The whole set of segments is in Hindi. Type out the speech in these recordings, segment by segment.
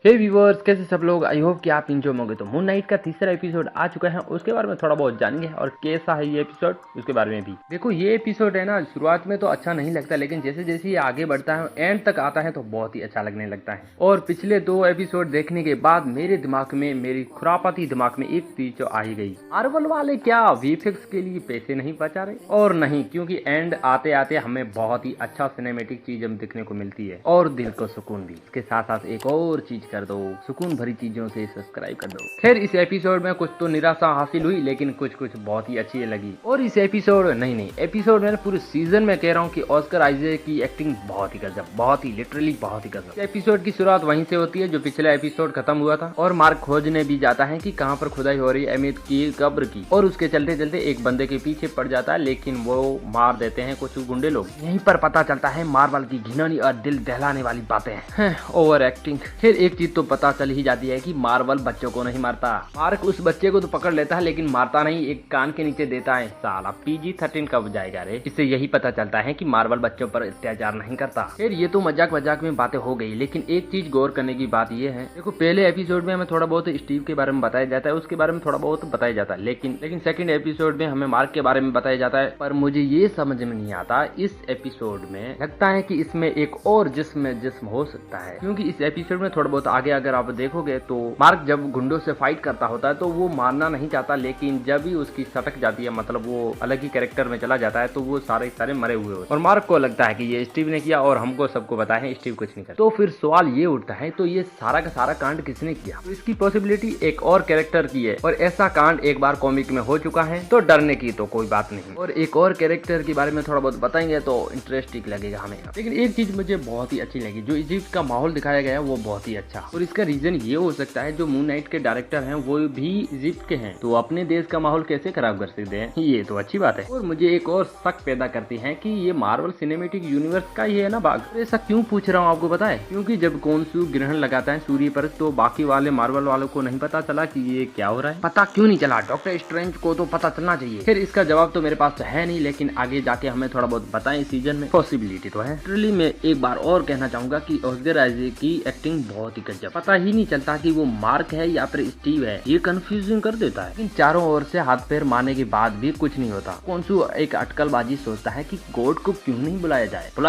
हे व्यूअर्स, कैसे सब लोग। आई होप कि आप इंजॉय होंगे। तो मून नाइट का तीसरा एपिसोड आ चुका है, उसके बारे में थोड़ा बहुत जानेंगे और कैसा है ये एपिसोड उसके बारे में भी। देखो, ये एपिसोड है ना, शुरुआत में तो अच्छा नहीं लगता, लेकिन जैसे जैसे ये आगे बढ़ता है एंड तक आता है तो बहुत ही अच्छा लगने लगता है। और पिछले दो एपिसोड देखने के बाद मेरे दिमाग में, मेरी खुरापाती दिमाग में एक चीज तो आ ही गई। मार्वल वाले क्या वीएफएक्स के लिए पैसे नहीं बचा रहे? और नहीं, क्योंकि एंड आते आते हमें बहुत ही अच्छा सिनेमेटिक चीज हम देखने को मिलती है और दिल को सुकून भी। इसके साथ साथ एक और चीज कर दो, सुकून भरी चीजों से सब्सक्राइब कर दो। खैर, इस एपिसोड में कुछ तो निराशा हासिल हुई, लेकिन कुछ कुछ बहुत ही अच्छी लगी। और इस एपिसोड नहीं एपिसोड में पूरे सीजन में कह रहा हूँ कि ऑस्कर आइजैक की एक्टिंग बहुत ही गजब, बहुत ही लिटरली बहुत ही गजब। एपिसोड की शुरुआत वहीं से होती है जो पिछला एपिसोड खत्म हुआ था, और मार्क खोजने भी जाता है कि कहाँ पर खुदाई हो रही है अमित की कब्र की, और उसके चलते चलते एक बंदे के पीछे पड़ जाता है, लेकिन वो मार देते हैं कुछ गुंडे लोग। यहीं पर पता चलता है मार्वल की घिनौनी और दिल दहलाने वाली बातें हैं। Over acting. फिर एक चीज तो पता चल ही जाती है कि मार्वल बच्चों को नहीं मारता। मार्क उस बच्चे को तो पकड़ लेता है, लेकिन मारता नहीं, एक कान के नीचे देता है। साला PG-13 कब जाएगा रे? इससे यही पता चलता है कि मार्वल बच्चों पर अत्याचार नहीं करता। फिर ये तो मजाक मजाक में बातें हो गई, लेकिन एक चीज गौर करने की बात ये है, देखो पहले एपिसोड में हमें थोड़ा बहुत स्टीव के बारे में बताया जाता है, उसके बारे में थोड़ा बहुत बताया जाता है, लेकिन सेकंड एपिसोड में हमें मार्क के बारे में बताया जाता है। पर मुझे ये समझ में नहीं आता, इस एपिसोड में लगता है कि इसमें एक और जिस्म हो सकता है, क्योंकि इस एपिसोड में थोड़ा बहुत आगे अगर आप देखोगे तो मार्क जब गुंडों से फाइट करता होता है तो वो मारना नहीं चाहता, लेकिन जब भी उसकी सटक जाती है, मतलब वो अलग ही कैरेक्टर में चला जाता है, तो वो सारे मरे हुए होते हैं। और मार्क को लगता है कि ये स्टीव ने किया, और हमको सबको बताया है स्टीव कुछ नहीं करता। तो फिर सवाल ये उठता है, तो ये सारा का सारा कांड किसने किया? तो इसकी पॉसिबिलिटी एक और कैरेक्टर की है, और ऐसा कांड एक बार कॉमिक में हो चुका है, तो डरने की तो कोई बात नहीं। और एक और कैरेक्टर के बारे में थोड़ा बहुत बताएंगे तो इंटरेस्टिंग लगेगा हमें। लेकिन एक चीज मुझे बहुत ही अच्छी लगी, जो इजिप्ट का माहौल दिखाया गया वो बहुत ही अच्छा। और इसका रीजन ये हो सकता है, जो मून नाइट के डायरेक्टर हैं वो भी इजिप्ट के हैं, तो अपने देश का माहौल कैसे खराब कर सकते हैं? ये तो अच्छी बात है। और मुझे एक और शक पैदा करती है कि ये मार्वल सिनेमेटिक यूनिवर्स का ही है ना भाग। ऐसा क्यों पूछ रहा हूँ आपको पता है? क्योंकि जब कोनसू ग्रहण लगाता है सूर्य पर, तो बाकी वाले मार्वल वालों को नहीं पता चला कि ये क्या हो रहा है। पता क्यों नहीं चला? डॉक्टर स्ट्रेंज को तो पता चलना चाहिए। फिर इसका जवाब तो मेरे पास तो है नहीं, लेकिन आगे जाके हमें थोड़ा बहुत बताएं सीजन में, पॉसिबिलिटी तो है। लिटरली मैं एक बार और कहना चाहूंगा कि ऑस्कर आइजैक की एक्टिंग बहुत ही गजब। पता ही नहीं चलता कि वो मार्क है या फिर स्टीव है, ये कंफ्यूजिंग कर देता है। लेकिन चारों ओर से हाथ पैर मारने के बाद भी कुछ नहीं होता। कोनसू एक अटकलबाजी सोचता है कि गॉड को क्यों नहीं बुलाया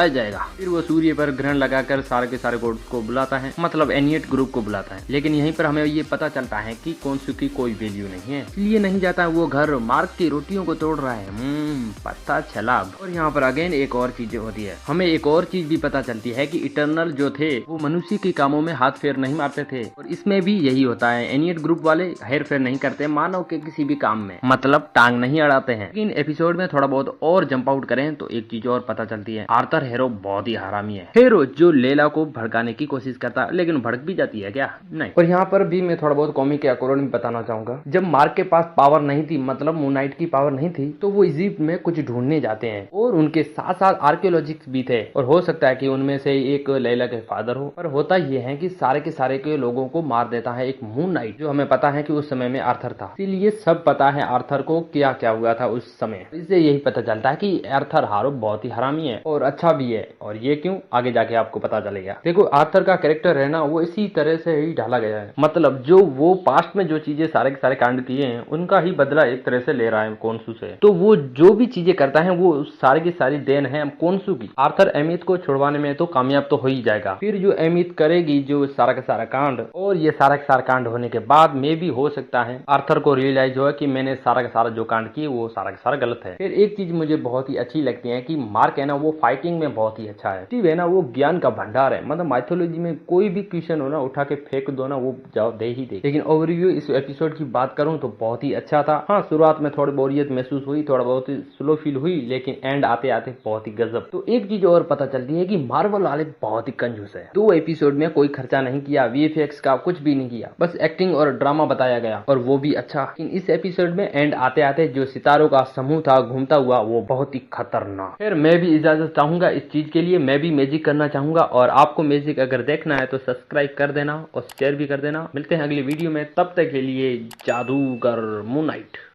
जाएगा। फिर वो सूर्य पर ग्रहण लगाकर सारे के सारे गॉड्स को बुलाता है, मतलब एनियट ग्रुप को बुलाता है। लेकिन यहीं पर हमें ये पता चलता है कि कोनसू की कोई वैल्यू नहीं है, इसलिए नहीं जाता वो घर मार्क की रोटियों को तोड़ रहा है। पता चला। और यहाँ पर अगेन एक और चीज होती है, हमें एक और चीज भी पता चलती है कि इटर्नल जो थे वो मनुष्य के कामों में हाथ फेर नहीं मारते थे, और इसमें भी यही होता है। एनियट ग्रुप वाले हेर फेर नहीं करते मानव के किसी भी काम में, मतलब टांग नहीं अड़ाते हैं। लेकिन एपिसोड में थोड़ा बहुत और जंप आउट करें तो एक चीज और पता चलती है, आर्थर हेरो बहुत ही हरामी है। हेरो जो लेला को भड़काने की कोशिश करता है, लेकिन भड़क भी जाती है क्या? नहीं। और यहाँ पर भी मैं थोड़ा बहुत कॉमिक के अकॉर्डिंग बताना चाहूंगा, जब मार्क के पास पावर नहीं थी, मतलब मून नाइट की पावर नहीं थी, तो वो इजिप्ट में कुछ ढूंढने जाते हैं, और उनके साथ साथ आर्कियोलॉजिस्ट भी थे, और हो सकता है कि उनमें से एक लैला के फादर हो। पर होता यह है कि सारे के सारे के लोगों को मार देता है एक मून नाइट, जो हमें पता है कि उस समय में आर्थर था। इसीलिए सब पता है आर्थर को क्या क्या हुआ था उस समय। इससे यही पता चलता है कि आर्थर हारो बहुत ही हरामी है और अच्छा भी है। और ये क्यों, आगे जाके आपको पता चलेगा। देखो, आर्थर का कैरेक्टर है ना, वो इसी तरह से ही ढाला गया है, मतलब जो वो पास्ट में जो चीजें सारे के सारे कांड किए हैं, उनका ही बदला एक तरह से ले रहा है कोनसू से। तो वो जो भी चीजें करता है वो सारी की सारी देन है कोनसू की। आर्थर अमित को छुड़वाने में तो कामयाब तो हो ही जाएगा। फिर जो अमित करेगी जो सारा का सारा कांड, और ये सारा का सारा कांड होने के बाद में भी हो सकता है आर्थर को रियलाइज हो कि मैंने सारा का सारा जो कांड किए वो सारा का सारा गलत है। फिर एक चीज मुझे बहुत ही अच्छी लगती है कि मार्क है ना, वो फाइटिंग में बहुत ही अच्छा है। स्टीव है ना, वो ज्ञान का भंडार है, मतलब माइथोलॉजी में कोई भी क्वेश्चन हो ना, उठा के फेंक दो ना, वो जवाब दे ही दे। लेकिन ओवरव्यू इस एपिसोड की बात करूं तो बहुत ही अच्छा था। हाँ, शुरुआत में थोड़ी बोरियत महसूस हुई, थोड़ा बहुत स्लो फील हुई, लेकिन एंड आते आते बहुत ही गजब। तो एक चीज और पता चलती है कि मार्वल वाले बहुत ही कंजूस है। 2 एपिसोड में कोई खर्चा नहीं किया, वीएफएक्स का कुछ भी नहीं किया, बस एक्टिंग और ड्रामा बताया गया, और वो भी अच्छा। लेकिन इस एपिसोड में एंड आते आते जो सितारों का समूह था घूमता हुआ, वो बहुत ही खतरनाक। फिर मैं भी इजाजत चाहूंगा इस चीज के लिए, मैं भी मैजिक करना चाहूंगा, और आपको मैजिक अगर देखना है तो सब्सक्राइब कर देना और शेयर भी कर देना। मिलते हैं अगली वीडियो में, तब तक के लिए जादूगर मून नाइट।